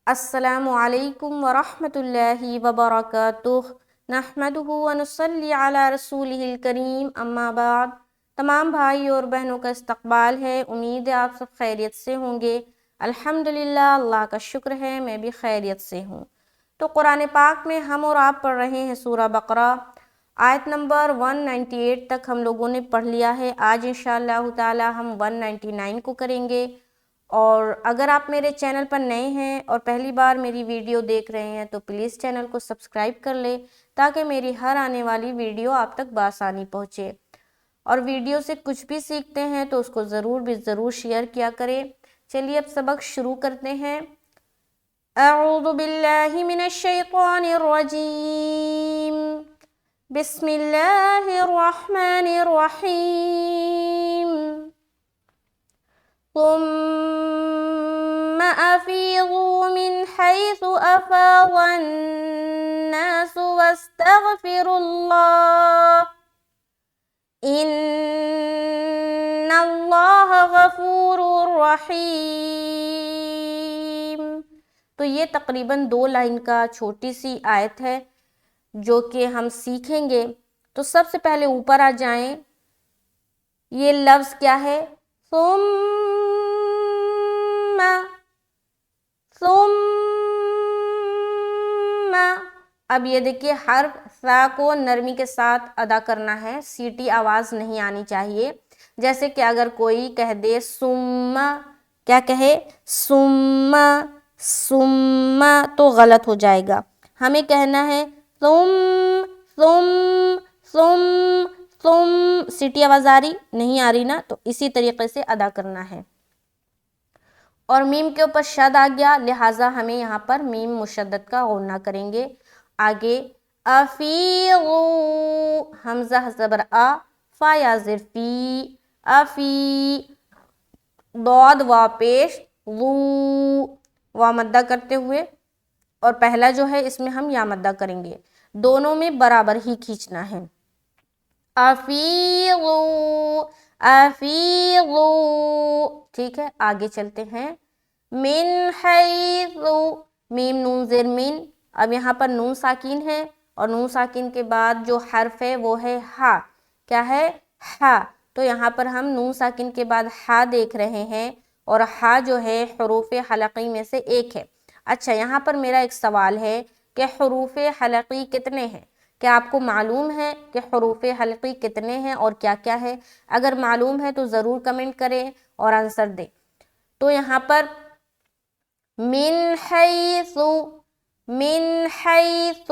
السلام علیکم ورحمۃ اللہ وبرکاتہ نحمدہ ونصلی علی رسولہ الکریم اما بعد۔ تمام بھائی اور بہنوں کا استقبال ہے، امید ہے آپ سب خیریت سے ہوں گے۔ الحمدللہ، اللہ کا شکر ہے میں بھی خیریت سے ہوں۔ تو قرآن پاک میں ہم اور آپ پڑھ رہے ہیں سورہ بقرہ، آیت نمبر 198 تک ہم لوگوں نے پڑھ لیا ہے۔ آج انشاءاللہ تعالی ہم 199 کو کریں گے۔ اور اگر آپ میرے چینل پر نئے ہیں اور پہلی بار میری ویڈیو دیکھ رہے ہیں تو پلیز چینل کو سبسکرائب کر لیں تاکہ میری ہر آنے والی ویڈیو آپ تک بآسانی پہنچے، اور ویڈیو سے کچھ بھی سیکھتے ہیں تو اس کو ضرور شیئر کیا کریں۔ چلیے اب سبق شروع کرتے ہیں۔ اعوذ باللہ من الشیطان الرجیم، بسم اللہ الرحمن الرحیم۔ ثم أفيضوا من حيث أفاض الناس واستغفروا الله إن الله غفور رحيم۔ تو یہ تقریباً 2 لائن کا چھوٹی سی آیت ہے جو کہ ہم سیکھیں گے۔ تو سب سے پہلے اوپر آ جائیں، یہ لفظ کیا ہے؟ ثم۔ اب یہ دیکھیے حرف ثا کو نرمی کے ساتھ ادا کرنا ہے، سیٹی آواز نہیں آنی چاہیے۔ جیسے کہ اگر کوئی کہہ دے ثم، کیا کہے؟ ثم ثم، تو غلط ہو جائے گا۔ ہمیں کہنا ہے ثم ثم ثم ثم۔ سیٹی آواز آ رہی؟ نہیں آ رہی نا، تو اسی طریقے سے ادا کرنا ہے۔ اور میم کے اوپر شد آ گیا، لہٰذا ہمیں یہاں پر میم مشدد کا غنہ کریں گے۔ آگے افیغو، حمزہ زبر آ، فا یا زر فی، افی، ضاد وا پیش، ضو، وا مدہ کرتے ہوئے، اور پہلا جو ہے اس میں ہم یا مدہ کریں گے، دونوں میں برابر ہی کھینچنا ہے۔ افیغو افیغو، ٹھیک ہے، آگے چلتے ہیں۔ من حیث، میم نون زیر من، اب یہاں پر نون ساکین ہے اور نون ساکین کے بعد جو حرف ہے وہ ہے ہا۔ کیا ہے؟ ہا۔ تو یہاں پر ہم نون ساکین کے بعد ہا دیکھ رہے ہیں، اور ہا جو ہے حروف حلقی میں سے ایک ہے۔ اچھا، یہاں پر میرا ایک سوال ہے کہ حروف حلقی کتنے ہیں؟ کیا آپ کو معلوم ہے کہ حروف حلقی کتنے ہیں اور کیا کیا ہے؟ اگر معلوم ہے تو ضرور کمنٹ کریں اور آنسر دیں۔ تو یہاں پر من حیث، من حیث،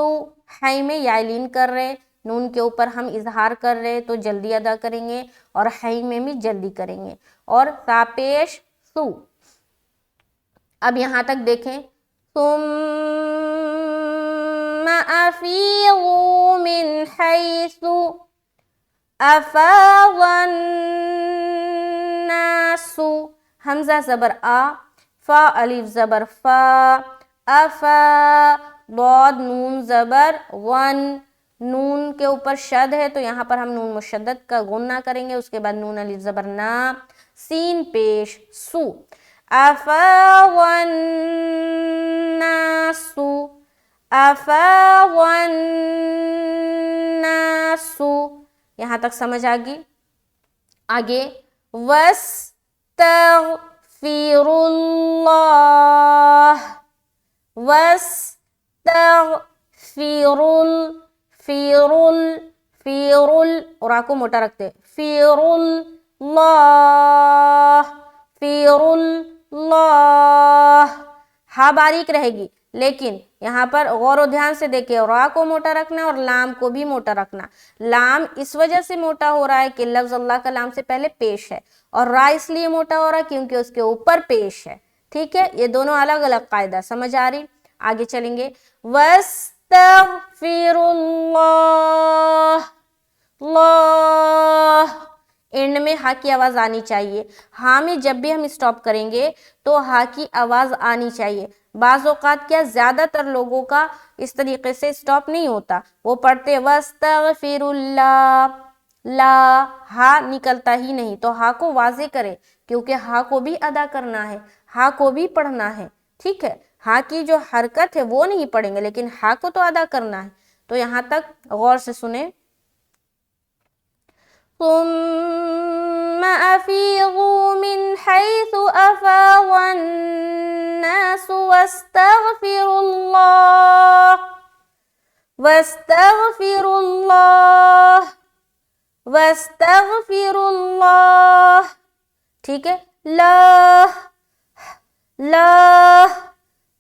حی میں یائلین کر رہے، نون کے اوپر ہم اظہار کر رہے تو جلدی ادا کریں گے، اور حی میں بھی جلدی کریں گے، اور سا پیش سو۔ اب یہاں تک دیکھیں، ثم افیضوا من حیث افاض الناس، حمزہ زبر آ، فا الف زبر فا، افا، ضاد نون زبر ون، نون کے اوپر شد ہے تو یہاں پر ہم نون مشدد کا غنہ کریں گے، اس کے بعد نون الف زبر نا، سین پیش سو، افاض الناس، افاض الناس۔ یہاں تک سمجھ آگی؟ آگے وَاسْتَغْفِرُ اللَّهَ، وَاسْتَغْفِرُ فِرُل، اور آ کو موٹا رکھتے، فِرُ اللَّهِ، فِرُ اللَّهِ، ہا باریک رہے گی، لیکن یہاں پر غور و دھیان سے دیکھیں، را کو موٹا رکھنا اور لام کو بھی موٹا رکھنا۔ لام اس وجہ سے موٹا ہو رہا ہے کہ لفظ اللہ کا لام سے پہلے پیش ہے، اور را اس لیے موٹا ہو رہا ہے کیونکہ اس کے اوپر پیش ہے۔ ٹھیک ہے، یہ دونوں الگ الگ قاعدہ، سمجھ آ رہی؟ آگے چلیں گے، وَاسْتَغْفِرُ اللَّهَ، اللہ، اینڈ میں ہا کی آواز آنی چاہیے۔ ہاں میں جب بھی ہم اسٹاپ کریں گے تو ہا کی آواز آنی چاہیے۔ بعض اوقات کیا، زیادہ تر لوگوں کا اس طریقے سے اسٹاپ نہیں ہوتا، وہ پڑھتے وَاسْتَغْفِرُ اللَّهَ، لا، ہا نکلتا ہی نہیں، تو ہا کو واضح کرے کیونکہ ہا کو بھی ادا کرنا ہے، ہا کو بھی پڑھنا ہے۔ ٹھیک ہے، ہا کی جو حرکت ہے وہ نہیں پڑھیں گے لیکن ہا کو تو ادا کرنا ہے. تو یہاں تک غور سے سنیں. ثم افیضوا من حیث افاض الناس واستغفروا اللہ واستغفروا اللہ واستغفروا اللہ. ٹھیک ہے. لا لا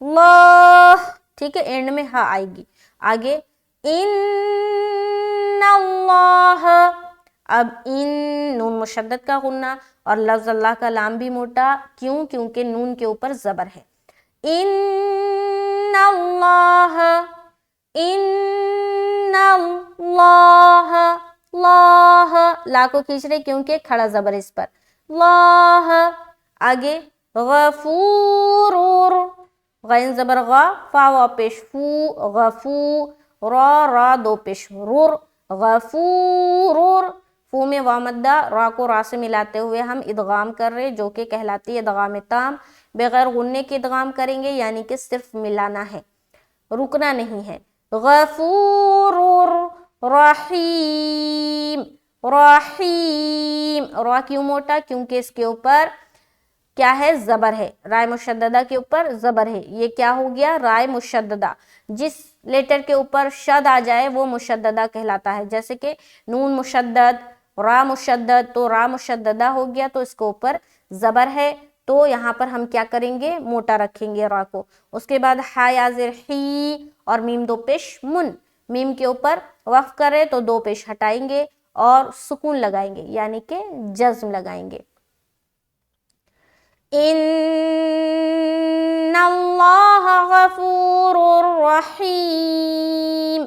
اللہ. ٹھیک ہے. اینڈ میں ہاں آئے گی. آگے ان اللہ. اب ان نون مشدد کا غنہ اور لفظ اللہ کا لام بھی موٹا. کیوں؟ کیونکہ نون کے اوپر زبر ہے. ان اللہ ان اللہ. اللہ لا کو کھینچ رہے کیونکہ کھڑا زبر اس پر. اللہ. آگے غفور. غین زبر غا فا وا پیش فو. غفو. را را دو پیش رور. غفور. فو میں وا مدہ را کو را سے ملاتے ہوئے ہم ادغام کر رہے جو کہ کہلاتی ہے ادغام تام. بغیر غننے کے ادغام کریں گے یعنی کہ صرف ملانا ہے رکنا نہیں ہے. غفور رحیم. رحیم. را کیوں موٹا؟ کیونکہ اس کے اوپر کیا ہے؟ زبر ہے. رائے مشددہ کے اوپر زبر ہے. یہ کیا ہو گیا؟ رائے مشددہ. جس لیٹر کے اوپر شد آ جائے وہ مشددہ کہلاتا ہے. جیسے کہ نون مشدد، را مشدد، تو را مشددہ ہو گیا تو اس کے اوپر زبر ہے تو یہاں پر ہم کیا کریں گے؟ موٹا رکھیں گے را کو. اس کے بعد ہا یا زیر ہی اور میم دو پیش من. میم کے اوپر وقف کرے تو دو پیش ہٹائیں گے اور سکون لگائیں گے یعنی کہ جزم لگائیں گے. ان اللہ غفور رحیم.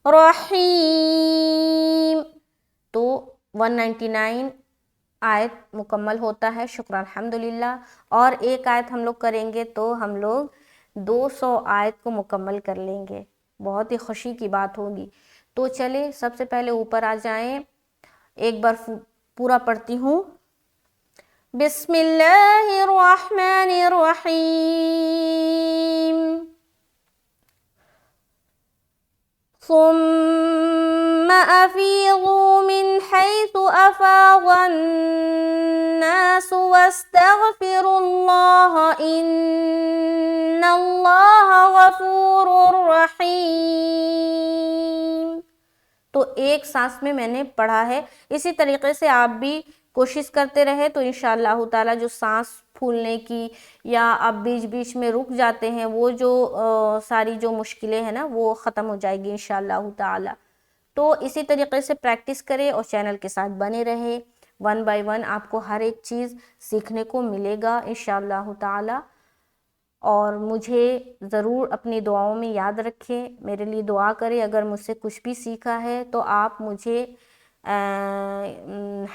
رحیم. تو 199 آیت مکمل ہوتا ہے. شکر الحمدللہ. اور ایک آیت ہم لوگ کریں گے تو ہم لوگ 200 آیت کو مکمل کر لیں گے. بہت ہی خوشی کی بات ہوگی. تو چلے سب سے پہلے اوپر آ جائیں. ایک بار پورا پڑھتی ہوں. بسم اللہ الرحمن الرحیم. ثم افیضوا من حیث افاض الناس واستغفروا اللہ ان اللہ غفور رحیم. تو ایک سانس میں نے پڑھا ہے. اسی طریقے سے آپ بھی کوشش کرتے رہے تو انشاءاللہ تعالی جو سانس پھولنے کی یا آپ بیچ بیچ میں رک جاتے ہیں وہ جو ساری جو مشکلیں ہیں نا وہ ختم ہو جائے گی انشاءاللہ تعالی. تو اسی طریقے سے پریکٹس کرے اور چینل کے ساتھ بنے رہے. 1 بائی 1 آپ کو ہر ایک چیز سیکھنے کو ملے گا انشاءاللہ تعالی. اور مجھے ضرور اپنی دعاؤں میں یاد رکھیں. میرے لیے دعا کرے. اگر مجھ سے کچھ بھی سیکھا ہے تو آپ مجھے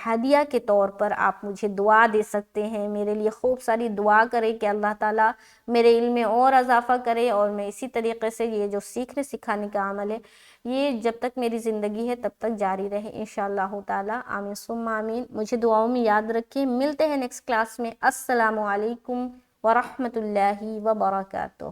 ہدیہ کے طور پر آپ مجھے دعا دے سکتے ہیں. میرے لیے خوب ساری دعا کرے کہ اللہ تعالیٰ میرے علم میں اور اضافہ کرے اور میں اسی طریقے سے یہ جو سیکھنے سکھانے کا عمل ہے یہ جب تک میری زندگی ہے تب تک جاری رہے انشاءاللہ تعالیٰ. آمین ثم آمین. مجھے دعاؤں میں یاد رکھیں. ملتے ہیں نیکسٹ کلاس میں. السلام علیکم ورحمۃ اللہ وبرکاتہ.